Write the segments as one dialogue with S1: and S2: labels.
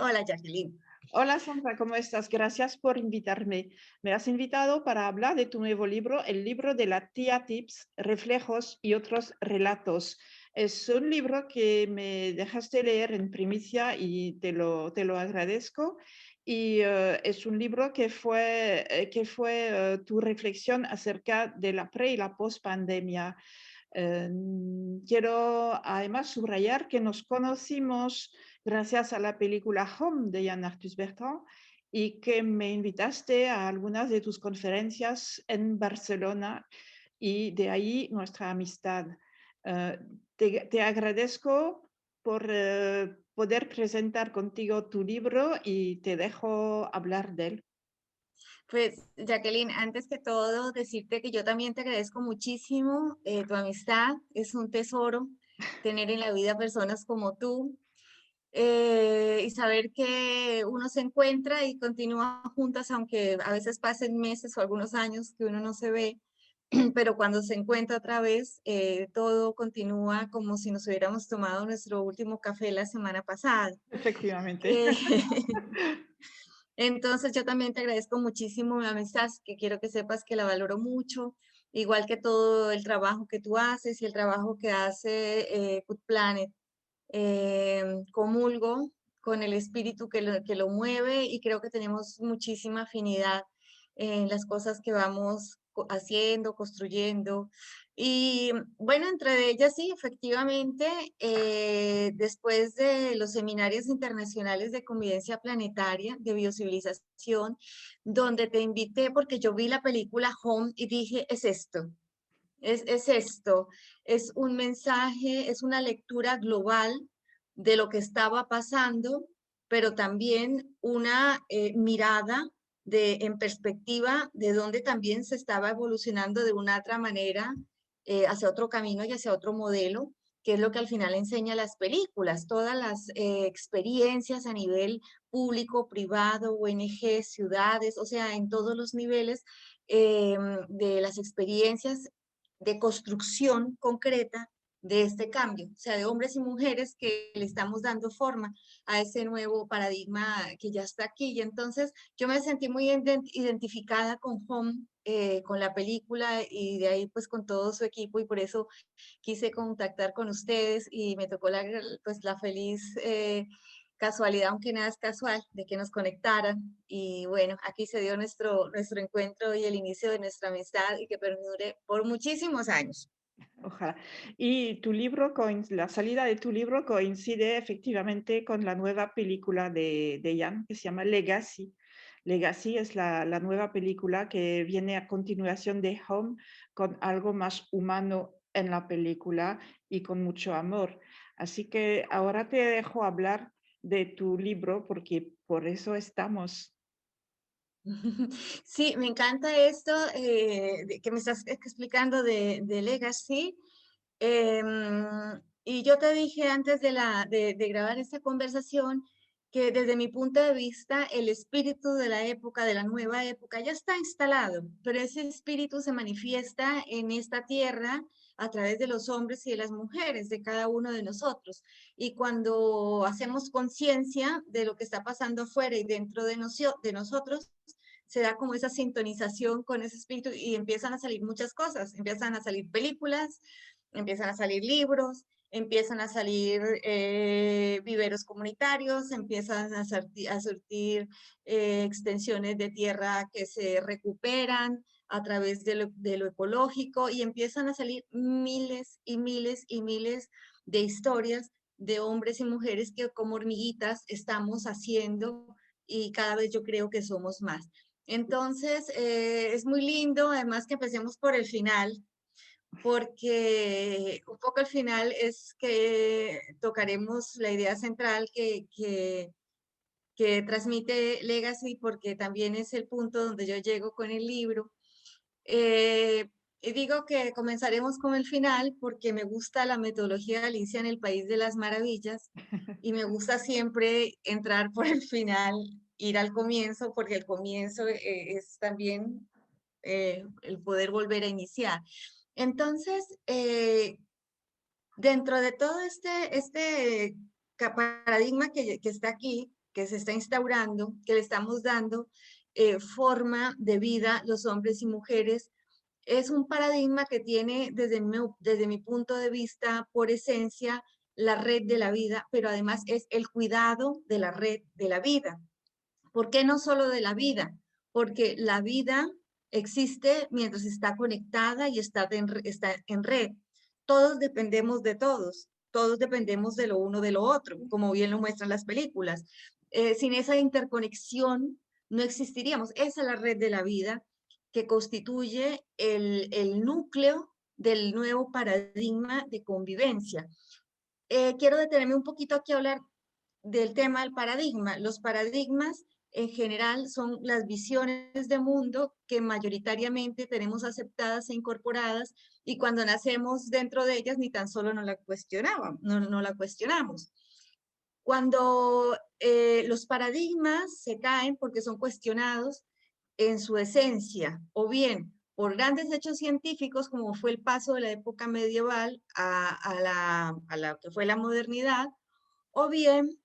S1: Hola, Jacqueline.
S2: Hola Sandra, ¿cómo estás? Gracias por invitarme. Me has invitado para hablar de tu nuevo libro, el libro de la tía Tips, Reflejos y otros relatos. Es un libro que me dejaste leer en primicia y te lo agradezco. Y es un libro que fue tu reflexión acerca de la pre y la post pandemia. Quiero además subrayar que nos conocimos gracias a la película Home de Yann Arthus Bertrand y que me invitaste a algunas de tus conferencias en Barcelona y de ahí nuestra amistad. Eh, te agradezco por poder presentar contigo tu libro y te dejo hablar de él.
S1: Pues, Jacqueline, antes que todo, decirte que yo también te agradezco muchísimo tu amistad. Es un tesoro tener en la vida personas como tú y saber que uno se encuentra y continúa juntas, aunque a veces pasen meses o algunos años que uno no se ve, pero cuando se encuentra otra vez, todo continúa como si nos hubiéramos tomado nuestro último café la semana pasada.
S2: Efectivamente.
S1: Eh, Entonces yo también te agradezco muchísimo mi amistad, que quiero que sepas que la valoro mucho, igual que todo el trabajo que tú haces y el trabajo que hace Good Planet. Comulgo con el espíritu que lo mueve y creo que tenemos muchísima afinidad en las cosas que vamos haciendo, construyendo. Y bueno, entre ellas sí, efectivamente, después de los seminarios internacionales de convivencia planetaria, de biocivilización, donde te invité porque yo vi la película Home y dije, es esto. Es esto, es un mensaje, es una lectura global de lo que estaba pasando, pero también una mirada en perspectiva de donde también se estaba evolucionando de una otra manera, hacia otro camino y hacia otro modelo, que es lo que al final enseña las películas, todas las experiencias a nivel público, privado, ONG, ciudades, o sea, en todos los niveles de las experiencias de construcción concreta de este cambio, o sea, de hombres y mujeres que le estamos dando forma a ese nuevo paradigma que ya está aquí. Y entonces yo me sentí muy identificada con Home, con la película y de ahí pues con todo su equipo y por eso quise contactar con ustedes y me tocó pues la feliz casualidad, aunque nada es casual, de que nos conectaran. Y bueno, aquí se dio nuestro encuentro y el inicio de nuestra amistad y que perdure por muchísimos años.
S2: Ojalá. Y la salida de tu libro coincide efectivamente con la nueva película de Jan que se llama Legacy. Legacy es la nueva película que viene a continuación de Home con algo más humano en la película y con mucho amor. Así que ahora te dejo hablar de tu libro porque por eso estamos.
S1: Sí, me encanta esto que me estás explicando de Legacy. Y yo te dije antes de grabar esta conversación que desde mi punto de vista el espíritu de la época, de la nueva época, ya está instalado, pero ese espíritu se manifiesta en esta tierra a través de los hombres y de las mujeres, de cada uno de nosotros. Y cuando hacemos conciencia de lo que está pasando afuera y dentro de nosotros, se da como esa sintonización con ese espíritu y empiezan a salir muchas cosas, empiezan a salir películas, empiezan a salir libros, empiezan a salir viveros comunitarios, empiezan a surtir extensiones de tierra que se recuperan a través de lo ecológico y empiezan a salir miles y miles y miles de historias de hombres y mujeres que como hormiguitas estamos haciendo y cada vez yo creo que somos más. Entonces, es muy lindo, además que empecemos por el final, porque un poco al final es que tocaremos la idea central que transmite Legacy, porque también es el punto donde yo llego con el libro. Y digo que comenzaremos con el final porque me gusta la metodología de Alicia en el País de las Maravillas y me gusta siempre entrar por el final, ir al comienzo, porque el comienzo es también el poder volver a iniciar. Entonces, dentro de todo este paradigma que está aquí, que se está instaurando, que le estamos dando forma de vida los hombres y mujeres, es un paradigma que tiene desde mi punto de vista, por esencia, la red de la vida, pero además es el cuidado de la red de la vida. ¿Por qué no solo de la vida? Porque la vida existe mientras está conectada y está en red. Todos dependemos de todos, todos dependemos de lo uno de lo otro, como bien lo muestran las películas. Sin esa interconexión no existiríamos. Esa es la red de la vida que constituye el núcleo del nuevo paradigma de convivencia. Quiero detenerme un poquito aquí a hablar del tema del paradigma. Los paradigmas en general son las visiones de mundo que mayoritariamente tenemos aceptadas e incorporadas y cuando nacemos dentro de ellas ni tan solo no la cuestionábamos, no la cuestionamos. Cuando los paradigmas se caen porque son cuestionados en su esencia o bien por grandes hechos científicos como fue el paso de la época medieval a la que fue la modernidad, o bien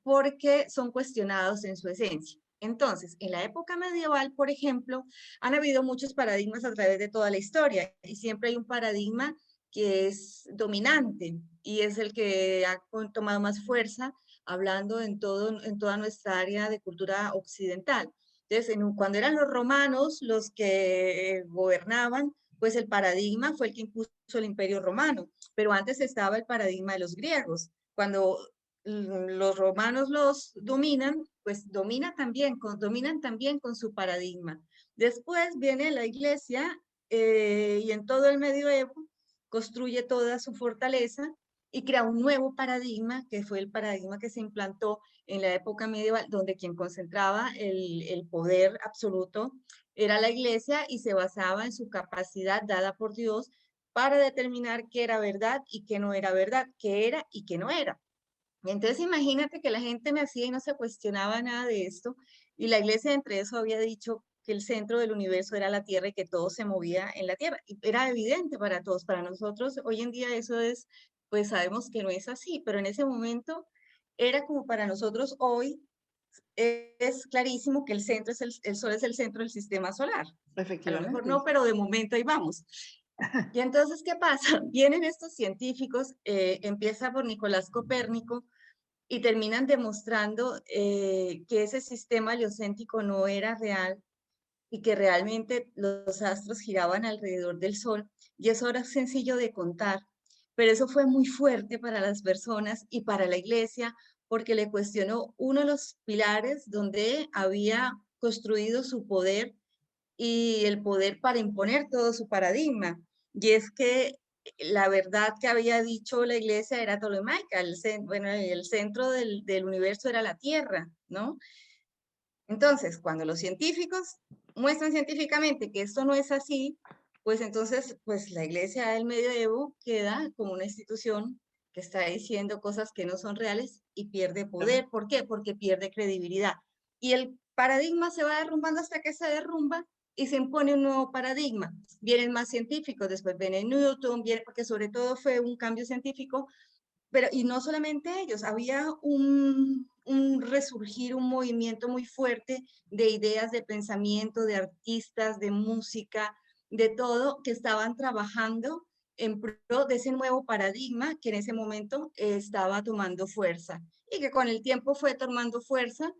S1: porque son cuestionados en su esencia. Entonces, en la época medieval, por ejemplo, han habido muchos paradigmas a través de toda la historia y siempre hay un paradigma que es dominante y es el que ha tomado más fuerza hablando en toda nuestra área de cultura occidental. Entonces, cuando eran los romanos los que gobernaban, pues el paradigma fue el que impuso el imperio romano, pero antes estaba el paradigma de los griegos. Cuando los romanos los dominan, pues dominan también con su paradigma. Después viene la iglesia y en todo el medioevo construye toda su fortaleza y crea un nuevo paradigma, que fue el paradigma que se implantó en la época medieval, donde quien concentraba el poder absoluto era la iglesia y se basaba en su capacidad dada por Dios para determinar qué era verdad y qué no era verdad, qué era y qué no era. Entonces imagínate que la gente nacía y no se cuestionaba nada de esto, y la iglesia entre eso había dicho que el centro del universo era la Tierra y que todo se movía en la Tierra. Y era evidente para todos, para nosotros hoy en día eso es, pues sabemos que no es así, pero en ese momento era como para nosotros hoy es clarísimo que el centro es el Sol es el centro del sistema solar. A lo mejor
S2: Efectivamente.
S1: no, pero de momento ahí vamos. Y entonces, ¿qué pasa? Vienen estos científicos, empieza por Nicolás Copérnico, y terminan demostrando que ese sistema heliocéntrico no era real y que realmente los astros giraban alrededor del Sol. Y eso era sencillo de contar, pero eso fue muy fuerte para las personas y para la iglesia porque le cuestionó uno de los pilares donde había construido su poder y el poder para imponer todo su paradigma. Y es que la verdad que había dicho la iglesia era tolemaica, bueno, el centro del universo era la Tierra, ¿no? Entonces, cuando los científicos muestran científicamente que esto no es así, pues entonces, pues la iglesia del medioevo queda como una institución que está diciendo cosas que no son reales y pierde
S2: Claro.
S1: poder. ¿Por qué? Porque pierde credibilidad. Y el paradigma se va derrumbando hasta que se derrumba y se impone un nuevo paradigma. Vienen más científicos, después viene Newton, viene, porque sobre todo fue un cambio científico, pero y no solamente ellos, había un resurgir, un movimiento muy fuerte de ideas, de pensamiento, de artistas, de música, de todo, que estaban trabajando en pro de ese nuevo paradigma que en ese momento estaba tomando fuerza y que con el tiempo fue tomando fuerza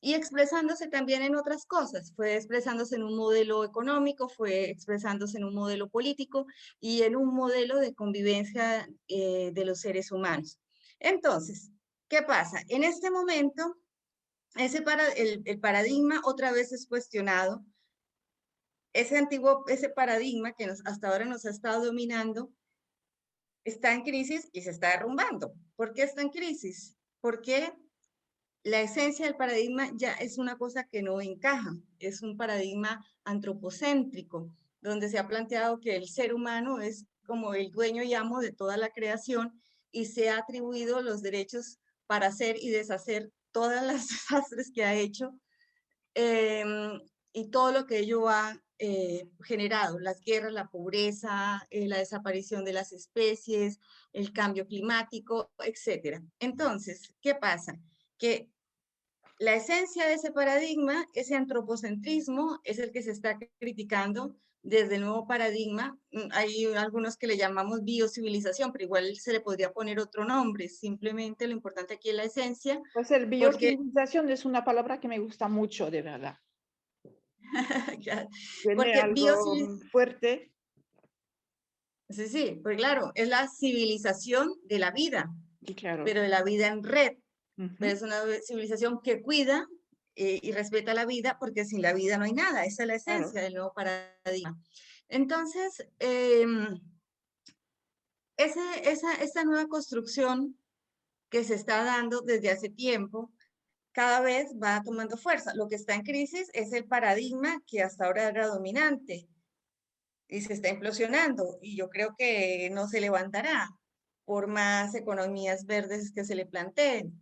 S1: y expresándose también en otras cosas. Fue expresándose en un modelo económico, fue expresándose en un modelo político y en un modelo de convivencia de los seres humanos. Entonces, ¿qué pasa? En este momento, el paradigma otra vez es cuestionado. Ese paradigma que hasta ahora nos ha estado dominando está en crisis y se está derrumbando. ¿Por qué está en crisis? Porque la esencia del paradigma ya es una cosa que no encaja, es un paradigma antropocéntrico, donde se ha planteado que el ser humano es como el dueño y amo de toda la creación y se ha atribuido los derechos para hacer y deshacer todas las desastres que ha hecho eh, y todo lo que ello va generado, las guerras, la pobreza, la desaparición de las especies, el cambio climático, etcétera. Entonces, ¿qué pasa? Que la esencia de ese paradigma, ese antropocentrismo, es el que se está criticando desde el nuevo paradigma. Hay algunos que le llamamos biocivilización, pero igual se le podría poner otro nombre. Simplemente lo importante aquí es la esencia,
S2: Pues el
S1: porque,
S2: biocivilización es una palabra que me gusta mucho, de verdad. Tiene
S1: porque
S2: algo
S1: biocivilización,
S2: fuerte.
S1: sí, sí, pues claro, es la civilización de la vida,
S2: Y claro.
S1: pero de la vida en red.
S2: Ujú,
S1: Pero es una civilización que cuida y respeta la vida, porque sin la vida no hay nada. Esa es la
S2: claro.
S1: esencia del nuevo paradigma. Entonces, esa nueva construcción que se está dando desde hace tiempo, cada vez va tomando fuerza. Lo que está en crisis es el paradigma que hasta ahora era dominante y se está implosionando, y yo creo que no se levantará por más economías verdes que se le planteen.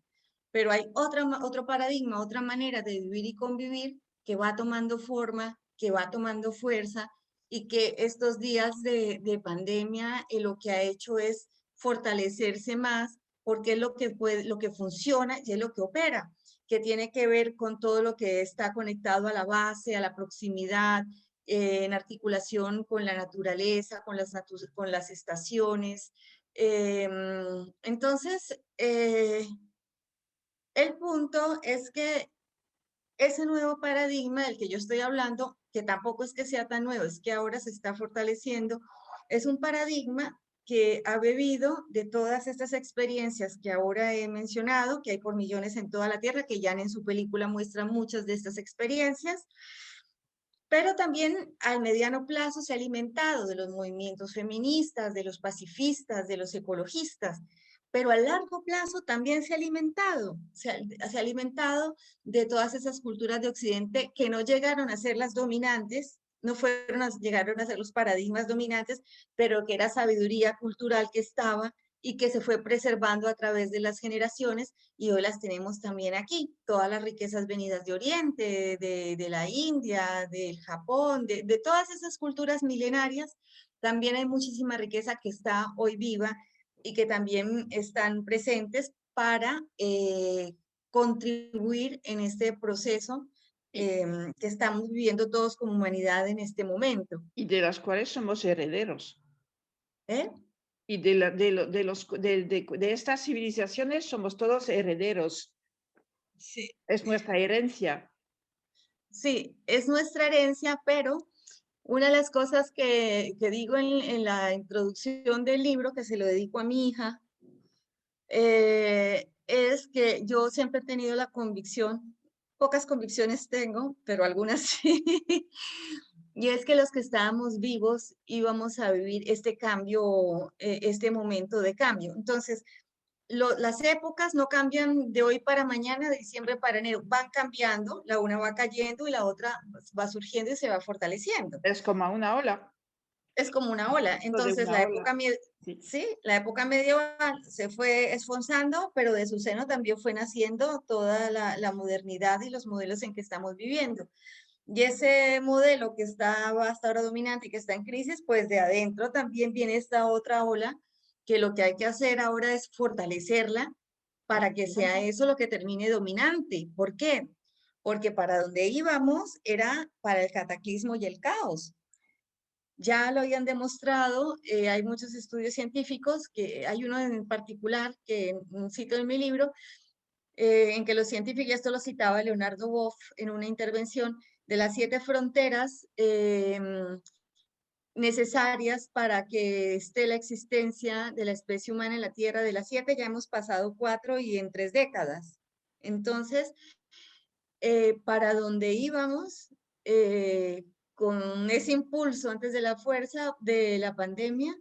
S1: Pero hay otro paradigma, otra manera de vivir y convivir que va tomando forma, que va tomando fuerza, y que estos días de pandemia lo que ha hecho es fortalecerse más, porque es lo que puede, lo que funciona y es lo que opera, que tiene que ver con todo lo que está conectado a la base, a la proximidad, en articulación con la naturaleza, con las estaciones. Entonces, el punto es que ese nuevo paradigma del que yo estoy hablando, que tampoco es que sea tan nuevo, es que ahora se está fortaleciendo, es un paradigma que ha bebido de todas estas experiencias que ahora he mencionado, que hay por millones en toda la Tierra, que Jan en su película muestra muchas de estas experiencias, pero también al mediano plazo se ha alimentado de los movimientos feministas, de los pacifistas, de los ecologistas, pero a largo plazo también se ha alimentado de todas esas culturas de Occidente que no llegaron a ser las dominantes, no llegaron a ser los paradigmas dominantes, pero que era sabiduría cultural que estaba y que se fue preservando a través de las generaciones, y hoy las tenemos también aquí, todas las riquezas venidas de Oriente, de la India, del Japón, de todas esas culturas milenarias, también hay muchísima riqueza que está hoy viva y que también están presentes para contribuir en este proceso
S2: Y,
S1: que estamos viviendo todos como humanidad en este momento.
S2: y de las cuales somos herederos.
S1: ¿Eh?
S2: Y de estas civilizaciones somos todos herederos.
S1: Sí,
S2: Es nuestra herencia.
S1: sí, es nuestra herencia, pero una de las cosas que digo en la introducción del libro, que se lo dedico a mi hija, es que yo siempre he tenido la convicción, pocas convicciones tengo, pero algunas sí, y es que los que estábamos vivos íbamos a vivir este cambio, este momento de cambio. Entonces, las épocas no cambian de hoy para mañana, de diciembre para enero, van cambiando, la una va cayendo y la otra va surgiendo y se va fortaleciendo.
S2: Es como una ola.
S1: Es como una ola.
S2: De
S1: Entonces,
S2: una ola. Sí.
S1: sí, la época medieval se fue esforzando, pero de su seno también fue naciendo toda la modernidad y los modelos en que estamos viviendo. Y ese modelo que estaba hasta ahora dominante y que está en crisis, pues de adentro también viene esta otra ola, que lo que hay que hacer ahora es fortalecerla para que sea
S2: Efectivamente.
S1: eso lo que termine dominante. ¿Por qué? Porque para donde íbamos era para el cataclismo y el caos. Ya lo habían demostrado, hay muchos estudios científicos, que hay uno en particular que cito en mi libro, en que los científicos, y esto lo citaba Leonardo Boff en una intervención, de las 7 fronteras necesarias para que esté la existencia de la especie humana en la Tierra, de las 7 ya hemos pasado 4 y en 3 décadas. Entonces, para donde íbamos, con ese impulso antes de la fuerza de la pandemia,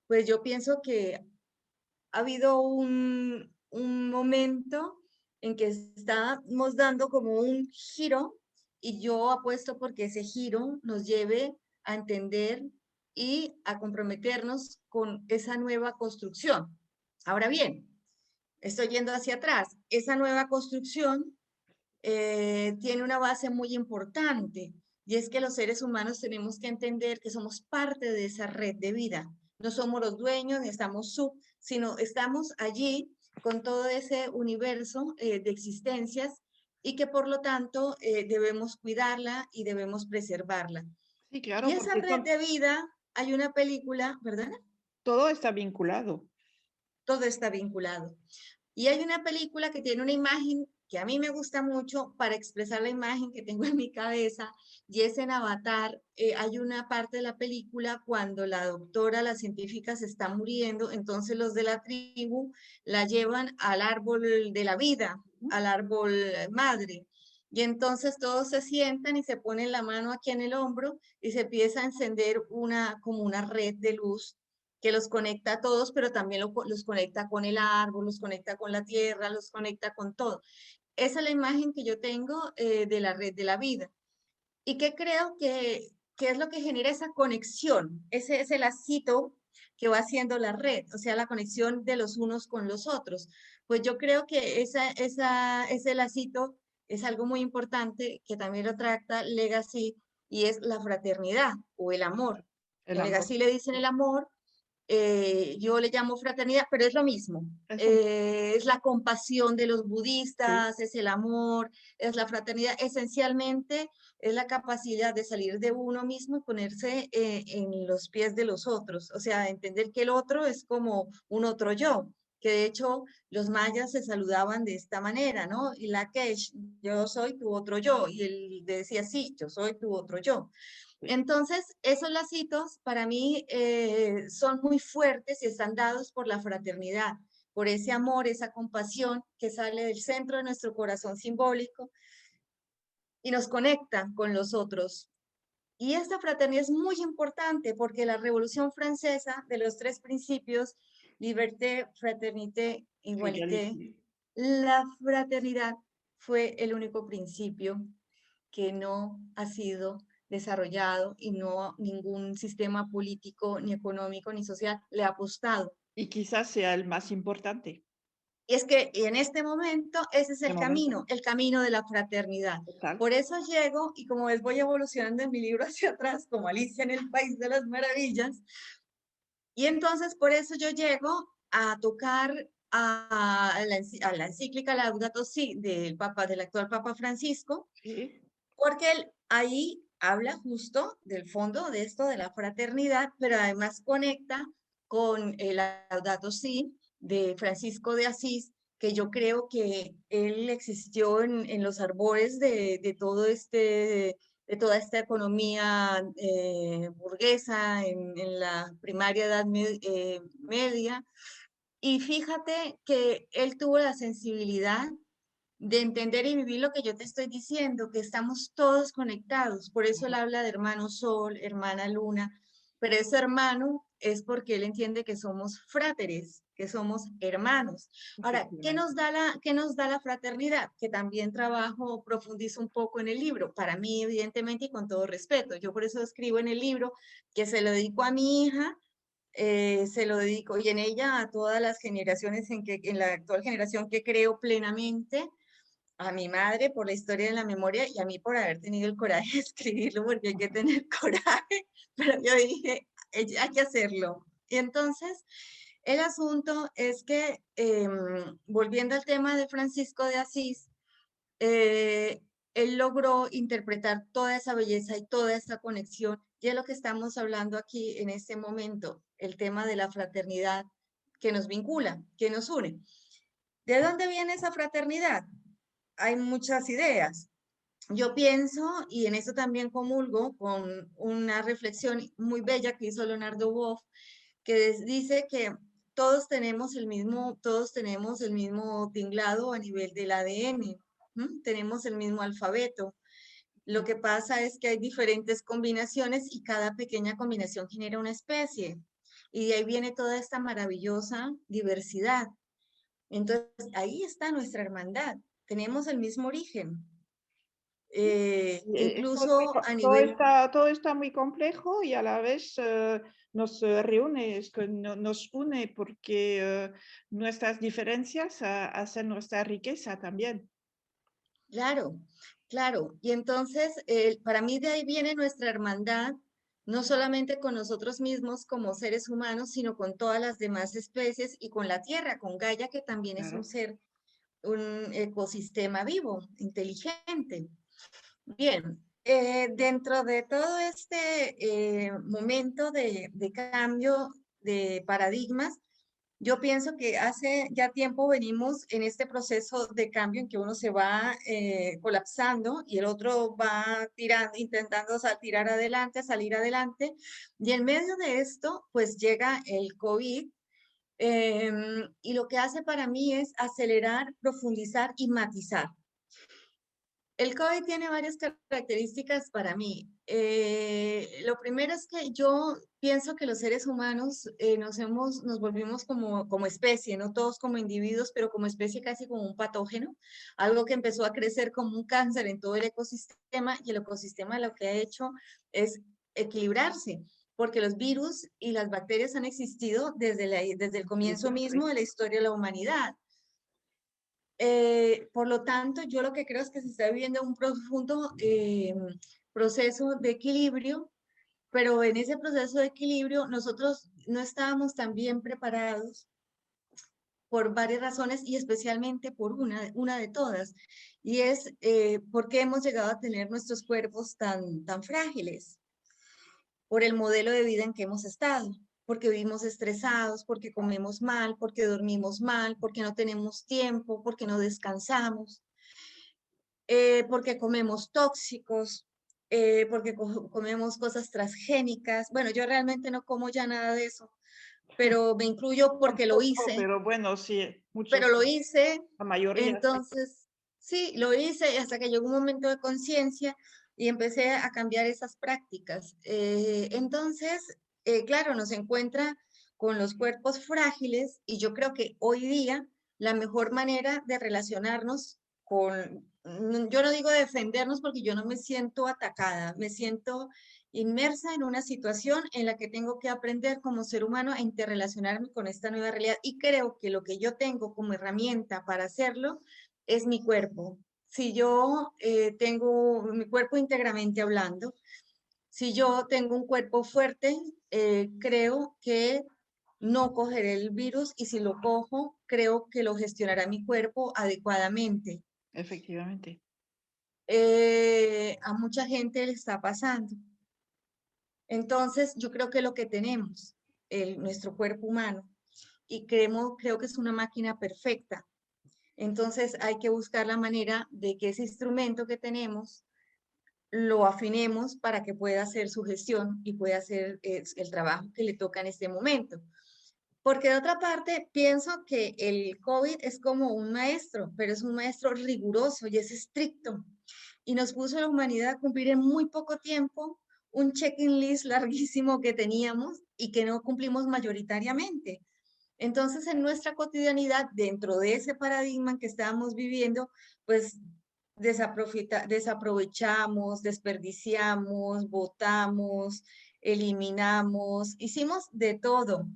S1: pues yo pienso que ha habido un momento en que estamos dando como un giro, y yo apuesto porque ese giro nos lleve a entender y a comprometernos con esa nueva construcción. Ahora bien, estoy yendo hacia atrás. Esa nueva construcción tiene una base muy importante, y es que los seres humanos tenemos que entender que somos parte de esa red de vida. No somos los dueños ni estamos sino estamos allí con todo ese universo de existencias y que por lo tanto debemos cuidarla y debemos preservarla.
S2: Sí,
S1: Y
S2: claro,
S1: esa
S2: porque
S1: red de vida, hay una película, ¿verdad?
S2: todo está vinculado.
S1: Todo está vinculado. Y hay una película que tiene una imagen que a mí me gusta mucho para expresar la imagen que tengo en mi cabeza, y es en Avatar. Hay una parte de la película cuando la doctora, la científica, se está muriendo, entonces los de la tribu la llevan al árbol de la vida, al árbol madre. Y entonces todos se sientan y se ponen la mano aquí en el hombro y se empieza a encender como una red de luz que los conecta a todos, pero también los conecta con el árbol, los conecta con la tierra, los conecta con todo. Esa es la imagen que yo tengo de la red de la vida. Y que creo que es lo que genera esa conexión, ese es el lacito que va haciendo la red, o sea, la conexión de los unos con los otros. Pues yo creo que ese lacito es algo muy importante que también lo trata Legacy, y es la fraternidad o el amor.
S2: El
S1: En
S2: amor.
S1: Legacy le dicen el amor, yo le llamo fraternidad, pero es lo mismo.
S2: Eso.
S1: Es la compasión de los
S2: Sí.
S1: budistas, es el amor, es la fraternidad. Esencialmente es la capacidad de salir de uno mismo y ponerse en los pies de los otros. O sea, entender que el otro es como un otro yo, que de hecho los mayas se saludaban de esta manera, ¿no? Y la que yo soy tu otro yo, y él decía, sí, yo soy tu otro yo.
S2: Sí.
S1: Entonces, esos lacitos para mí son muy fuertes y están dados por la fraternidad, por ese amor, esa compasión que sale del centro de nuestro corazón simbólico y nos conecta con los otros. Y esta fraternidad es muy importante porque la Revolución Francesa, de los tres principios, liberté, fraternité, igualité,
S2: Égalité.
S1: la fraternidad fue el único principio que no ha sido desarrollado y no ningún sistema político, ni económico, ni social le ha apostado.
S2: Y quizás sea el más importante
S1: Y es que en este momento ese es
S2: de momento.
S1: el camino de la fraternidad.
S2: Total.
S1: Por eso llego y como ves voy evolucionando en mi libro hacia atrás, como Alicia en el País de las Maravillas. Y entonces por eso yo llego a tocar a la encíclica Laudato Si del actual Papa Francisco,
S2: Sí.
S1: porque él ahí habla justo del fondo de esto de la fraternidad, pero además conecta con el Laudato Si de Francisco de Asís, que yo creo que él existió en los arbores de todo de toda esta economía burguesa en la primaria edad media. Y fíjate que él tuvo la sensibilidad de entender y vivir lo que yo te estoy diciendo, que estamos todos conectados. Por eso él habla de hermano sol, hermana luna, pero ese hermano es porque él entiende que somos fráteres, que somos hermanos. Ahora,
S2: Efectivamente.
S1: qué nos da la fraternidad? Que también trabajo, profundizo un poco en el libro, para mí evidentemente y con todo respeto. Yo por eso escribo en el libro que se lo dedico a mi hija, se lo dedico y en ella a todas las generaciones en la actual generación que creo plenamente, a mi madre por la historia de la memoria y a mí por haber tenido el coraje de escribirlo, porque hay que tener coraje, pero yo dije, hay que hacerlo". Y entonces, el asunto es que, volviendo al tema de Francisco de Asís, eh, él logró interpretar toda esa belleza y toda esa conexión, y es lo que estamos hablando aquí en este momento, el tema de la fraternidad que nos vincula, que nos une. ¿De dónde viene esa fraternidad? Hay muchas ideas. Yo pienso, y en eso también comulgo, con una reflexión muy bella que hizo Leonardo Boff, que dice que todos tenemos el mismo tinglado a nivel del ADN, ¿m? Tenemos el mismo alfabeto. Lo que pasa es que hay diferentes combinaciones y cada pequeña combinación genera una especie. Y de ahí viene toda esta maravillosa diversidad. Entonces, ahí está nuestra hermandad. Tenemos el mismo origen.
S2: Esto es muy
S1: Incluso a nivel,
S2: todo está muy complejo y a la vez nos reúne, es que nos une porque nuestras diferencias hacen nuestra riqueza también.
S1: Claro, claro. Y entonces, para mí de ahí viene nuestra hermandad, no solamente con nosotros mismos como seres humanos, sino con todas las demás especies y con la Tierra, con Gaia, que también es un
S2: Claro.
S1: ser, un ecosistema vivo, inteligente. Bien, dentro de todo este momento de cambio de paradigmas, yo pienso que hace ya tiempo venimos en este proceso de cambio en que uno se va colapsando y el otro va tirando, intentando tirar adelante, salir adelante. Y en medio de esto, pues llega el COVID, y lo que hace para mí es acelerar, profundizar y matizar. El COVID tiene varias características para mí. Lo primero es que yo pienso que los seres humanos nos volvimos como especie, no todos como individuos, pero como especie casi como un patógeno, algo que empezó a crecer como un cáncer en todo el ecosistema y el ecosistema lo que ha hecho es equilibrarse, porque los virus y las bacterias han existido desde el
S2: De
S1: comienzo mismo
S2: siempre.
S1: de la historia de la humanidad. Por lo tanto, yo lo que creo es que se está viviendo un profundo proceso de equilibrio, pero en ese proceso de equilibrio nosotros no estábamos tan bien preparados por varias razones y especialmente por una de todas, y es por qué hemos llegado a tener nuestros cuerpos tan frágiles por el modelo de vida en que hemos estado, porque vivimos estresados, porque comemos mal, porque dormimos mal, porque no tenemos tiempo, porque no descansamos, porque comemos tóxicos, porque comemos cosas transgénicas. Bueno, yo realmente no como ya nada de eso, pero me incluyo porque
S2: Tampoco, pero bueno, sí, muchos,
S1: lo hice,
S2: la mayoría sí.
S1: entonces sí, lo hice hasta que llegó un momento de conciencia y empecé a cambiar esas prácticas. Entonces, claro, nos encuentra con los cuerpos frágiles y yo creo que hoy día la mejor manera de relacionarnos con, yo no digo defendernos porque yo no me siento atacada, me siento inmersa en una situación en la que tengo que aprender como ser humano a interrelacionarme con esta nueva realidad. Y creo que lo que yo tengo como herramienta para hacerlo es mi cuerpo. Si yo tengo mi cuerpo íntegramente hablando, si yo tengo un cuerpo fuerte, creo que no cogeré el virus y si lo cojo, creo que lo gestionará mi cuerpo adecuadamente.
S2: Efectivamente.
S1: A mucha gente le está pasando. Entonces, yo creo que lo que tenemos, nuestro cuerpo humano, y creo que es una máquina perfecta. Entonces, hay que buscar la manera de que ese instrumento que tenemos lo afinemos para que pueda hacer su gestión y pueda hacer el trabajo que le toca en este momento. Porque de otra parte, pienso que el COVID es como un maestro, pero es un maestro riguroso y es estricto. Y nos puso a la humanidad a cumplir en muy poco tiempo un checking list larguísimo que teníamos y que no cumplimos mayoritariamente. Entonces, en nuestra cotidianidad, dentro de ese paradigma en que estábamos viviendo, pues desaprovechamos, desperdiciamos, botamos, eliminamos, hicimos de todo,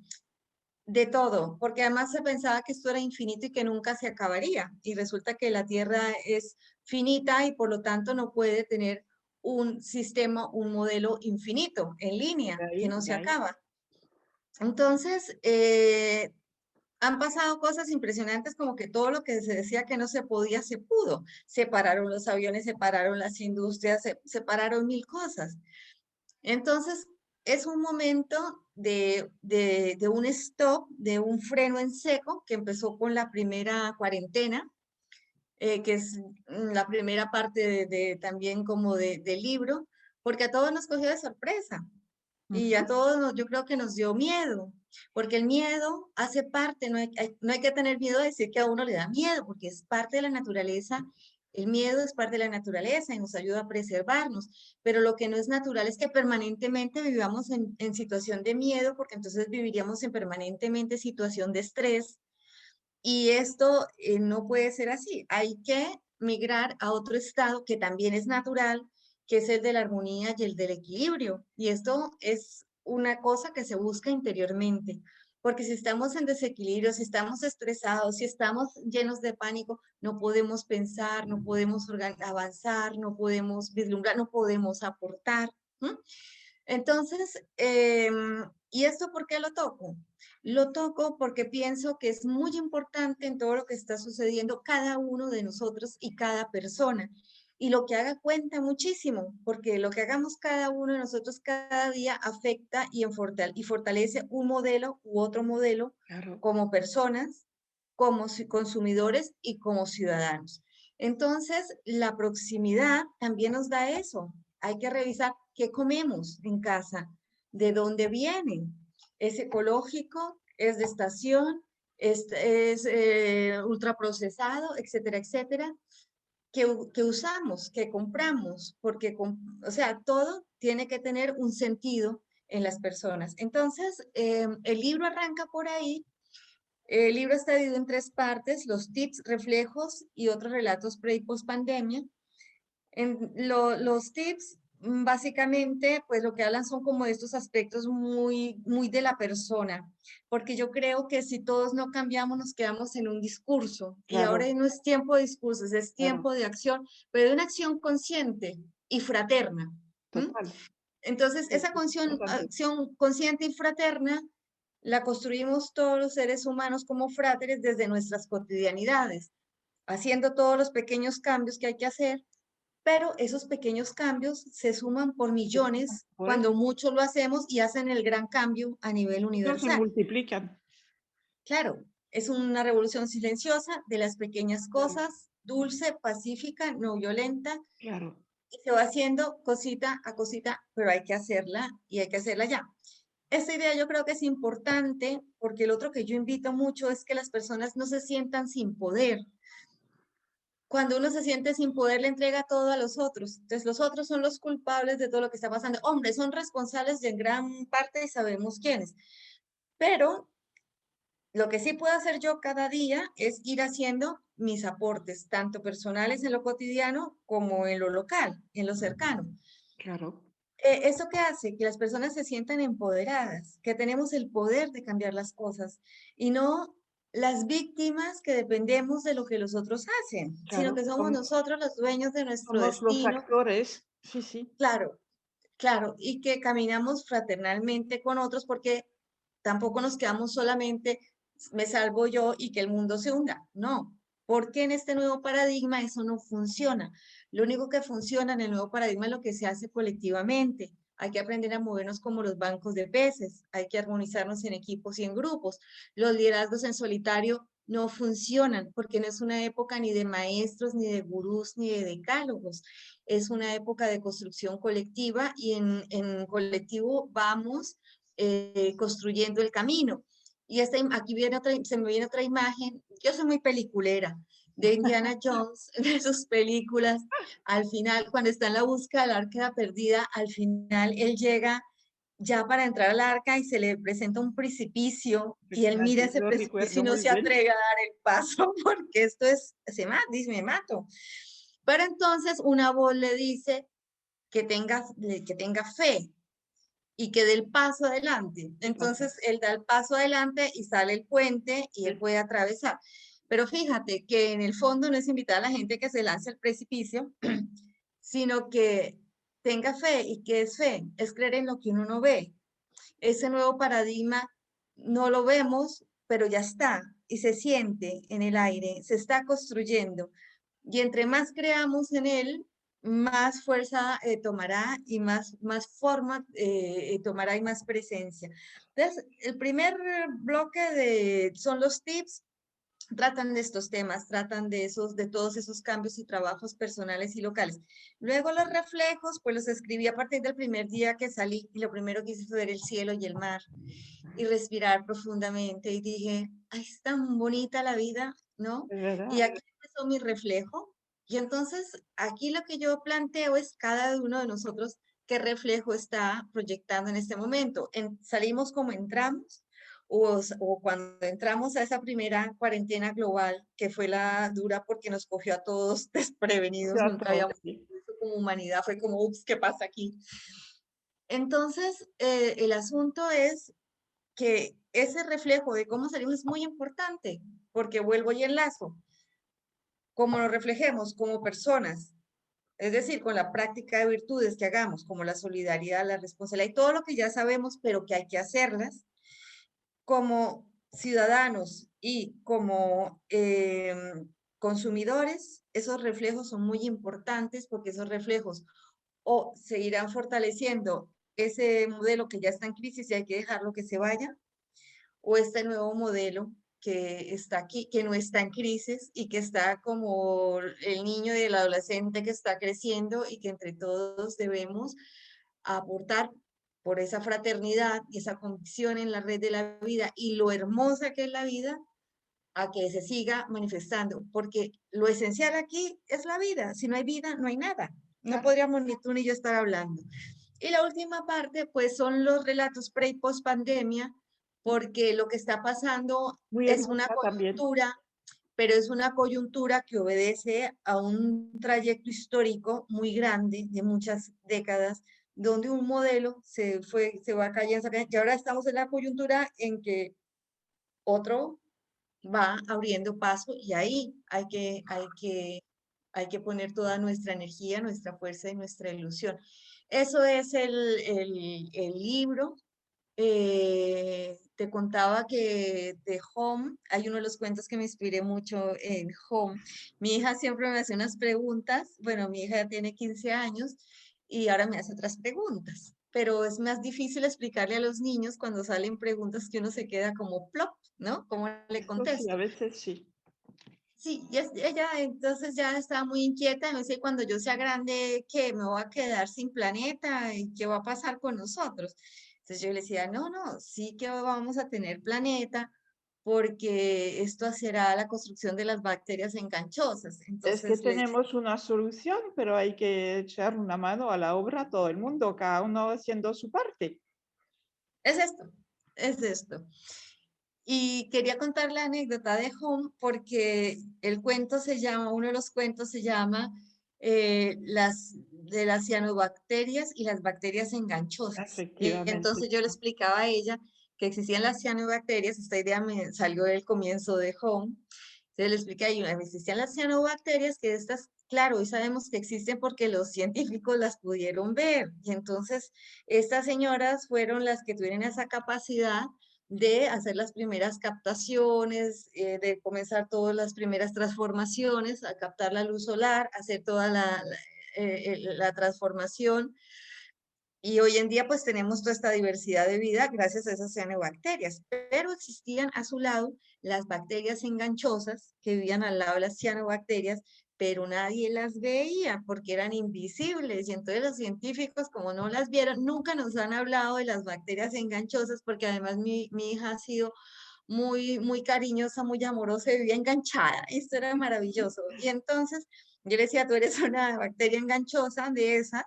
S1: porque además se pensaba que esto era infinito y que nunca se acabaría. Y resulta que la Tierra es finita y por lo tanto no puede tener un sistema, un modelo infinito en línea que no
S2: De
S1: se
S2: ahí,
S1: acaba. Entonces, han pasado cosas impresionantes como que todo lo que se decía que no se podía, se pudo. Se pararon los aviones, se pararon las industrias, se pararon mil cosas. Entonces, es un momento de un stop, de un freno en seco que empezó con la primera cuarentena, que es la primera parte también como del libro, porque a todos nos cogió de sorpresa y a
S2: ujú,
S1: todos yo creo que nos dio miedo, porque el miedo hace parte, no hay que tener miedo a decir que a uno le da miedo, porque es parte de la naturaleza. El miedo es parte de la naturaleza y nos ayuda a preservarnos, pero lo que no es natural es que permanentemente vivamos en situación de miedo, porque entonces viviríamos en permanentemente situación de estrés y esto no puede ser así. Hay que migrar a otro estado que también es natural, que es el de la armonía y el del equilibrio. Y esto es una cosa que se busca interiormente. porque si estamos en desequilibrio, si estamos estresados, si estamos llenos de pánico, no podemos pensar, no podemos avanzar, no podemos vislumbrar, no podemos aportar. ¿M? Entonces, ¿y esto por qué lo toco? Lo toco porque pienso que es muy importante en todo lo que está sucediendo cada uno de nosotros y cada persona. Y lo que haga cuenta muchísimo, porque lo que hagamos cada uno de nosotros cada día afecta y fortalece un modelo u otro modelo
S2: Claro.
S1: como personas, como consumidores y como ciudadanos. Entonces, la proximidad también nos da eso. Hay que revisar qué comemos en casa, de dónde viene. ¿Es ecológico? ¿Es de estación? ¿Es ultraprocesado? Etcétera, etcétera. Que usamos, que compramos, porque, o sea, todo tiene que tener un sentido en las personas. Entonces, el libro arranca por ahí. El libro está dividido en tres partes: los tips, reflejos y otros relatos pre y post pandemia. Los tips, básicamente, pues lo que hablan son como de estos aspectos muy, muy de la persona, porque yo creo que si todos no cambiamos, nos quedamos en un discurso, y
S2: Claro,
S1: ahora no es tiempo de discursos, es
S2: claro,
S1: tiempo de acción, pero de una acción consciente y fraterna. ¿M?
S2: total.
S1: Entonces,
S2: Sí,
S1: esa
S2: sí, importante.
S1: acción consciente y fraterna la construimos todos los seres humanos como fráteres desde nuestras cotidianidades, haciendo todos los pequeños cambios que hay que hacer, pero esos pequeños cambios se suman por millones
S2: Por eso,
S1: cuando muchos lo hacemos y hacen el gran cambio a nivel
S2: muchos se
S1: universal.
S2: multiplican.
S1: Claro, es una revolución silenciosa de las pequeñas
S2: Claro,
S1: cosas, dulce, pacífica, no violenta,
S2: claro.
S1: y se va haciendo cosita a cosita, pero hay que hacerla y hay que hacerla ya. Esta idea yo creo que es importante porque el otro que yo invito mucho es que las personas no se sientan sin poder. Cuando uno se siente sin poder, le entrega todo a los otros. Entonces, los otros son los culpables de todo lo que está pasando. Hombre, son responsables de en gran parte y sabemos quiénes. Pero lo que sí puedo hacer yo cada día es ir haciendo mis aportes, tanto personales en lo cotidiano como en lo local, en lo cercano.
S2: Claro.
S1: ¿Eso qué hace? Que las personas se sientan empoderadas, que tenemos el poder de cambiar las cosas y no las víctimas que dependemos de lo que los otros hacen, sino
S2: Claro,
S1: que somos nosotros los dueños de nuestro
S2: somos los
S1: destino.
S2: actores, sí, sí,
S1: Claro, claro, y que caminamos fraternalmente con otros porque tampoco nos quedamos solamente me salvo yo y que el mundo se hunda. No, porque en este nuevo paradigma eso no funciona. Lo único que funciona en el nuevo paradigma es lo que se hace colectivamente. Hay que aprender a movernos como los bancos de peces, hay que armonizarnos en equipos y en grupos. Los liderazgos en solitario no funcionan porque no es una época ni de maestros, ni de gurús, ni de decálogos. Es una época de construcción colectiva y en colectivo vamos construyendo el camino. Y aquí viene se me viene otra imagen. Yo soy muy peliculera de Indiana Jones, de sus películas. Al final, cuando está en la búsqueda del arca perdida, al final él llega ya para entrar al arca y se le presenta un precipicio y él mira
S2: efectivamente,
S1: ese
S2: lo
S1: precipicio
S2: recuerdo
S1: y no
S2: muy
S1: se
S2: bien.
S1: atreve a dar el paso porque esto es, dice, me mato. Pero entonces una voz le dice que tenga fe y que dé el paso adelante.
S2: Fíjate,
S1: Entonces él da el paso adelante y sale el puente y él
S2: sí,
S1: puede atravesar. Pero fíjate que en el fondo no es invitar a la gente que se lance al precipicio, sino que tenga fe. ¿Y qué es fe? Es creer en lo que uno no ve. Ese nuevo paradigma no lo vemos, pero ya está y se siente en el aire, se está construyendo. Y entre más creamos en él, más fuerza tomará y más forma tomará y más presencia. Entonces, el primer bloque son los tips. Tratan de estos temas, tratan de todos esos cambios y trabajos personales y locales. Luego los reflejos, pues los escribí a partir del primer día que salí y lo primero que hice fue ver el cielo y el mar y respirar profundamente y dije, ay, es tan bonita la vida, ¿no?
S2: es
S1: Y
S2: verdad.
S1: aquí empezó mi reflejo. Y entonces aquí lo que yo planteo es cada uno de nosotros qué reflejo está proyectando en este momento. Salimos como entramos o cuando entramos a esa primera cuarentena global, que fue la dura porque nos cogió a todos desprevenidos,
S2: Ya
S1: nunca
S2: todos,
S1: habíamos
S2: sí.
S1: visto eso como humanidad, fue como, ups, ¿qué pasa aquí? Entonces, el asunto es que ese reflejo de cómo salimos es muy importante, porque vuelvo y enlazo, como nos reflejemos como personas, es decir, con la práctica de virtudes que hagamos, como la solidaridad, la responsabilidad y todo lo que ya sabemos, pero que hay que hacerlas, como ciudadanos y como consumidores, esos reflejos son muy importantes porque esos reflejos o seguirán fortaleciendo ese modelo que ya está en crisis y hay que dejarlo que se vaya, o este nuevo modelo que está aquí, que no está en crisis y que está como el niño y el adolescente que está creciendo y que entre todos debemos aportar por esa fraternidad y esa convicción en la red de la vida y lo hermosa que es la vida, a que se siga manifestando, porque lo esencial aquí es la vida. Si no hay vida, no hay nada. No
S2: Claro,
S1: podríamos ni tú ni yo estar hablando. Y la última parte, pues son los relatos pre y post pandemia, porque lo que está pasando
S2: muy
S1: es una
S2: hermosa también.
S1: coyuntura, pero es una coyuntura que obedece a un trayecto histórico muy grande de muchas décadas, donde un modelo se va cayendo, y ahora estamos en la coyuntura en que otro va abriendo paso y ahí hay que poner toda nuestra energía, nuestra fuerza y nuestra ilusión. Eso es el libro. Te contaba que de Home, hay uno de los cuentos que me inspiré mucho en Home. Mi hija siempre me hace unas preguntas. Bueno, mi hija ya tiene 15 años y ahora me hace otras preguntas. Pero es más difícil explicarle a los niños cuando salen preguntas que uno se queda como plop, ¿no? ¿Cómo le
S2: Esto sí, a
S1: contesto?
S2: veces sí.
S1: Sí, ella entonces ya estaba muy inquieta, me dice, cuando yo sea grande, ¿qué? ¿Me voy a quedar sin planeta? ¿Y qué va a pasar con nosotros? Entonces yo le decía, no, no, sí que vamos a tener planeta, porque esto hacerá la construcción de las bacterias enganchosas.
S2: Es que
S1: Entonces les
S2: tenemos una solución, pero hay que echar una mano a la obra todo el mundo, cada uno haciendo su parte.
S1: es esto, es esto. Y quería contar la anécdota de Home porque el cuento se llama, uno de los cuentos se llama las cianobacterias y las bacterias enganchosas. Y
S2: Efectivamente,
S1: entonces yo le explicaba a ella que existían las cianobacterias, esta idea me salió del comienzo de Home. Entonces le expliqué a ella, existían las cianobacterias, que estas, claro, hoy sabemos que existen porque los científicos las pudieron ver. Y entonces estas señoras fueron las que tuvieron esa capacidad de hacer las primeras captaciones, de comenzar todas las primeras transformaciones, a captar la luz solar, hacer toda la transformación. Y hoy en día pues tenemos toda esta diversidad de vida gracias a esas cianobacterias, pero existían a su lado las bacterias enganchosas que vivían al lado de las cianobacterias, pero nadie las veía porque eran invisibles y entonces los científicos como no las vieron, nunca nos han hablado de las bacterias enganchosas porque además mi hija ha sido muy cariñosa, muy amorosa y vivía enganchada. Esto era maravilloso. Y entonces yo le decía, tú eres una bacteria enganchosa de esas,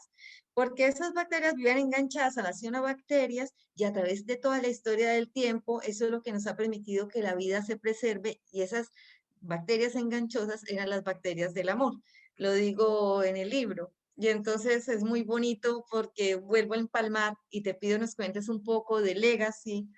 S1: porque esas bacterias viven enganchadas a las cianobacterias y a través de toda la historia del tiempo, eso es lo que nos ha permitido que la vida se preserve y esas bacterias enganchosas eran las bacterias del amor. Lo digo en el libro. Y entonces es muy bonito porque vuelvo a empalmar y te pido nos cuentes un poco de Legacy,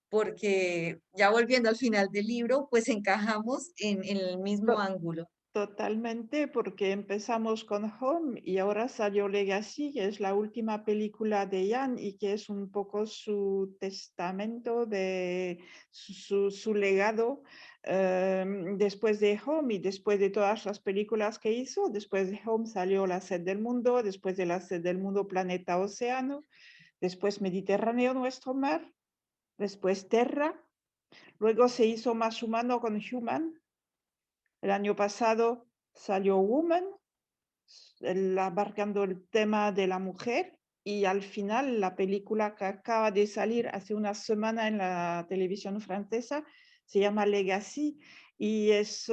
S1: porque ya volviendo al final del libro, pues encajamos en el mismo
S2: to-
S1: ángulo.
S2: totalmente, porque empezamos con Home y ahora salió Legacy, que es la última película de Ian y que es un poco su testamento de su legado después de Home y después de todas las películas que hizo. Después de Home salió La sed del mundo, después de La sed del mundo, Planeta Océano, después Mediterráneo, nuestro mar, después Terra. Luego se hizo más humano con Human. El año pasado salió Woman, abarcando el tema de la mujer. Y al final, la película que acaba de salir hace una semana en la televisión francesa se llama Legacy y es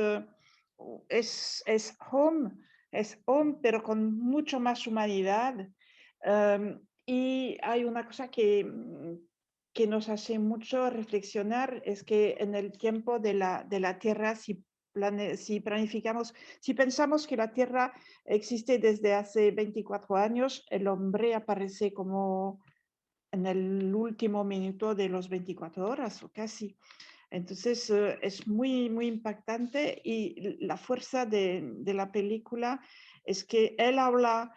S2: Home, es Home, pero con mucho más humanidad. Y hay una cosa que nos hace mucho reflexionar, es que en el tiempo de la Tierra, si planificamos, si pensamos que la Tierra existe desde hace 24 años, el hombre aparece como en el último minuto de los 24 horas o casi. Entonces, es muy, muy impactante y la fuerza de la película es que él habla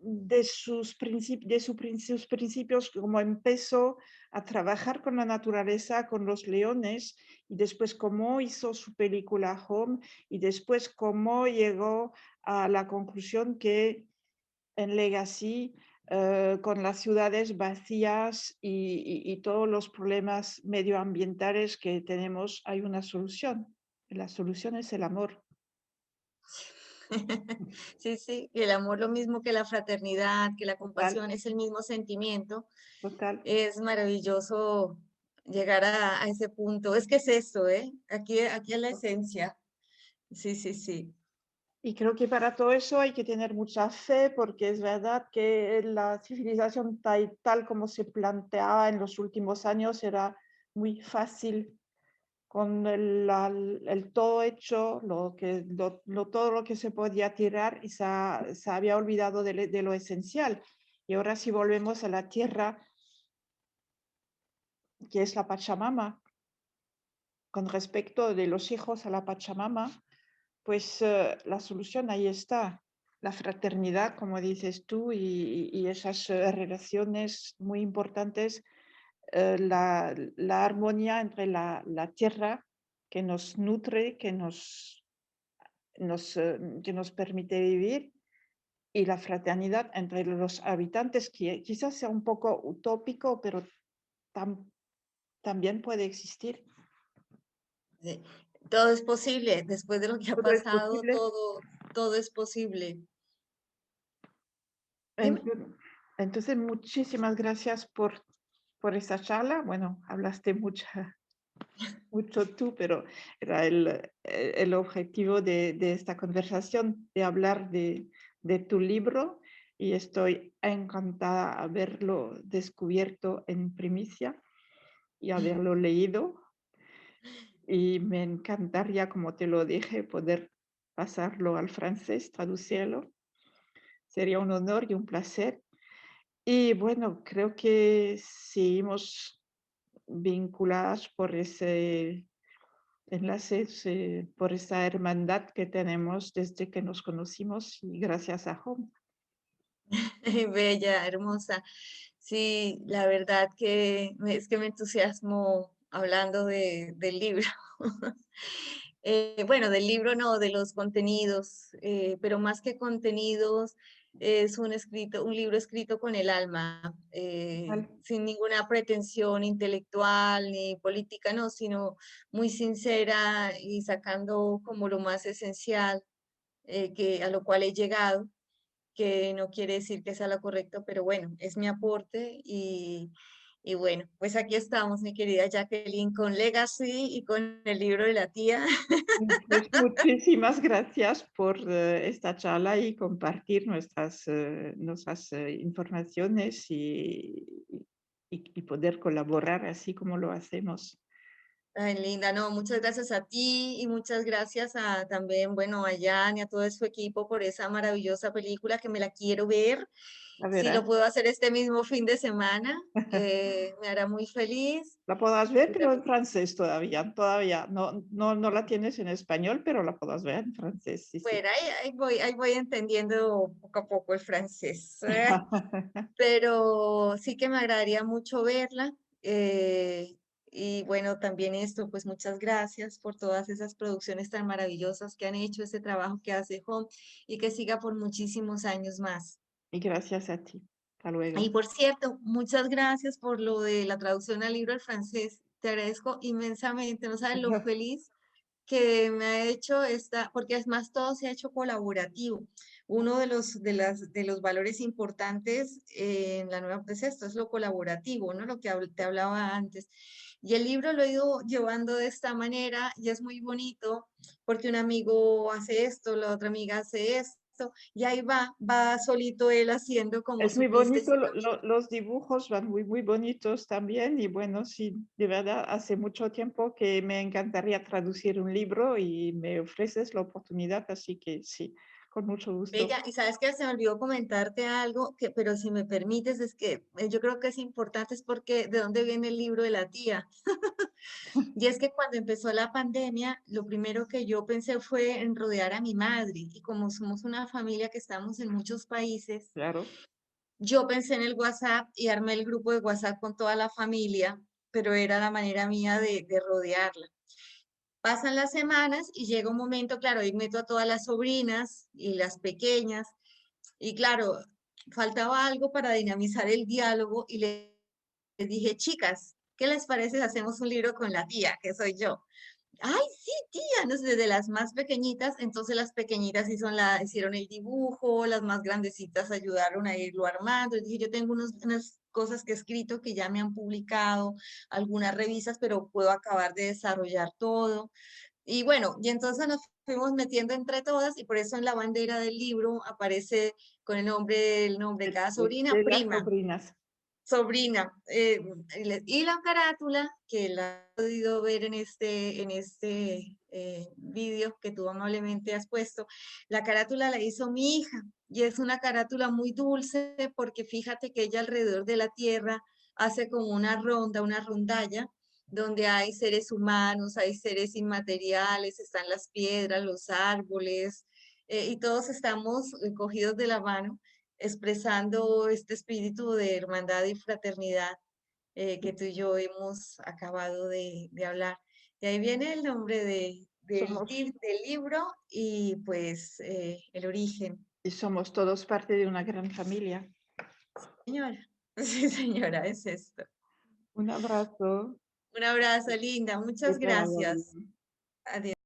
S2: de sus principios, como empezó a trabajar con la naturaleza, con los leones, y después cómo hizo su película Home, y después cómo llegó a la conclusión que en Legacy, con las ciudades vacías y todos los problemas medioambientales que tenemos, hay una solución. La solución es el amor.
S1: Sí, sí, y el amor lo mismo que la fraternidad, que la
S2: Total,
S1: compasión, es el mismo sentimiento.
S2: total.
S1: Es maravilloso llegar a ese punto. Es que es eso, ¿eh? Aquí es la esencia. Sí, sí, sí.
S2: Y creo que para todo eso hay que tener mucha fe, porque es verdad que la civilización tal como se planteaba en los últimos años era muy fácil con el todo hecho, todo lo que se podía tirar y se había olvidado de lo esencial. Y ahora si volvemos a la tierra, que es la Pachamama, con respecto de los hijos a la Pachamama, pues la solución ahí está. La fraternidad, como dices tú, y esas relaciones muy importantes, la armonía entre la tierra que nos nutre, que nos permite vivir, y la fraternidad entre los habitantes, que quizás sea un poco utópico, pero tam- también puede existir.
S1: Sí. Todo es posible. Después de lo que ha
S2: Todo es
S1: pasado,
S2: posible.
S1: todo es posible. Dime.
S2: Ento- Entonces, muchísimas gracias por esta charla. Bueno, hablaste mucho tú, pero era el objetivo de esta conversación, de hablar de tu libro, y estoy encantada de haberlo descubierto en primicia y haberlo leído. Y me encantaría, como te lo dije, poder pasarlo al francés, traducirlo. Sería un honor y un placer. Y bueno, creo que seguimos vinculadas por ese enlace, por esa hermandad que tenemos desde que nos conocimos y gracias a Home.
S1: Bella, hermosa. Sí, la verdad que es que me entusiasmo hablando del libro. Bueno, del libro no, de los contenidos, pero más que contenidos, es un libro escrito con el alma,
S2: Vale.
S1: sin ninguna pretensión intelectual ni política, no, sino muy sincera y sacando como lo más esencial, a lo cual he llegado, que no quiere decir que sea lo correcto, pero bueno, es mi aporte y bueno, pues aquí estamos, mi querida Jacqueline, con Legacy y con el libro de la tía.
S2: Pues muchísimas gracias por esta charla y compartir nuestras informaciones y poder colaborar así como lo hacemos.
S1: Ay, linda, no, muchas gracias a ti y muchas gracias a también, bueno, a Jan y a todo su equipo por esa maravillosa película que me la quiero ver.
S2: La
S1: Si lo
S2: verás.
S1: puedo hacer este mismo fin de semana, me hará muy feliz.
S2: La podrás ver, pero en francés todavía. No, no, no la tienes en español, pero la podrás ver en francés, sí, sí.
S1: Bueno, ahí voy entendiendo poco a poco el francés. Pero sí que me agradaría mucho verla. Y bueno, también esto, pues muchas gracias por todas esas producciones tan maravillosas que han hecho, ese trabajo que hace Home y que siga por muchísimos años más.
S2: Y gracias a ti. Hasta
S1: Y
S2: luego.
S1: por cierto, muchas gracias por lo de la traducción al libro al francés. Te agradezco inmensamente, no sabes lo feliz que me ha hecho esta, porque además todo se ha hecho colaborativo. Uno de los valores importantes en la nueva, pues esto es lo colaborativo, ¿no? Lo que te hablaba antes. Y el libro lo he ido llevando de esta manera y es muy bonito porque un amigo hace esto, la otra amiga hace esto. Y ahí va solito él haciendo como
S2: Es
S1: su
S2: muy bonito,
S1: pistecito.
S2: los dibujos van muy, muy bonitos también y bueno, sí, de verdad, hace mucho tiempo que me encantaría traducir un libro y me ofreces la oportunidad, así que sí, Con mucho gusto.
S1: Bella, y sabes que se me olvidó comentarte algo, que, pero si me permites, es que yo creo que es importante, es porque de dónde viene el libro de la tía. Y es que cuando empezó la pandemia, lo primero que yo pensé fue en rodear a mi madre. Y como somos una familia que estamos en muchos países,
S2: Claro.
S1: yo pensé en el WhatsApp y armé el grupo de WhatsApp con toda la familia, pero era la manera mía de rodearla. Pasan las semanas y llega un momento, claro, y meto a todas las sobrinas y las pequeñas, y claro, faltaba algo para dinamizar el diálogo y les dije, chicas, ¿qué les parece si hacemos un libro con la tía, que soy yo? Ay, sí, tía, no sé, desde las más pequeñitas, entonces las pequeñitas hicieron el dibujo, las más grandecitas ayudaron a irlo armando. Les dije, yo tengo unas cosas que he escrito que ya me han publicado, algunas revistas, pero puedo acabar de desarrollar todo. Y bueno, y entonces nos fuimos metiendo entre todas y por eso en la bandera del libro aparece con el nombre de cada sobrina,
S2: De las
S1: prima,
S2: sobrinas.
S1: sobrina. Y la carátula, que la has podido ver en este vídeo que tú amablemente has puesto, la carátula la hizo mi hija y es una carátula muy dulce porque fíjate que ella alrededor de la Tierra hace como una ronda, una rondalla, donde hay seres humanos, hay seres inmateriales, están las piedras, los árboles, y todos estamos cogidos de la mano expresando este espíritu de hermandad y fraternidad que tú y yo hemos acabado de hablar. De ahí viene el nombre
S2: Somos,
S1: del libro y pues el origen.
S2: y somos todos parte de una gran familia.
S1: Señora, sí señora, es esto.
S2: Un abrazo.
S1: Un abrazo, linda.
S2: Que
S1: Muchas
S2: te vaya
S1: gracias.
S2: bien.
S1: Adiós.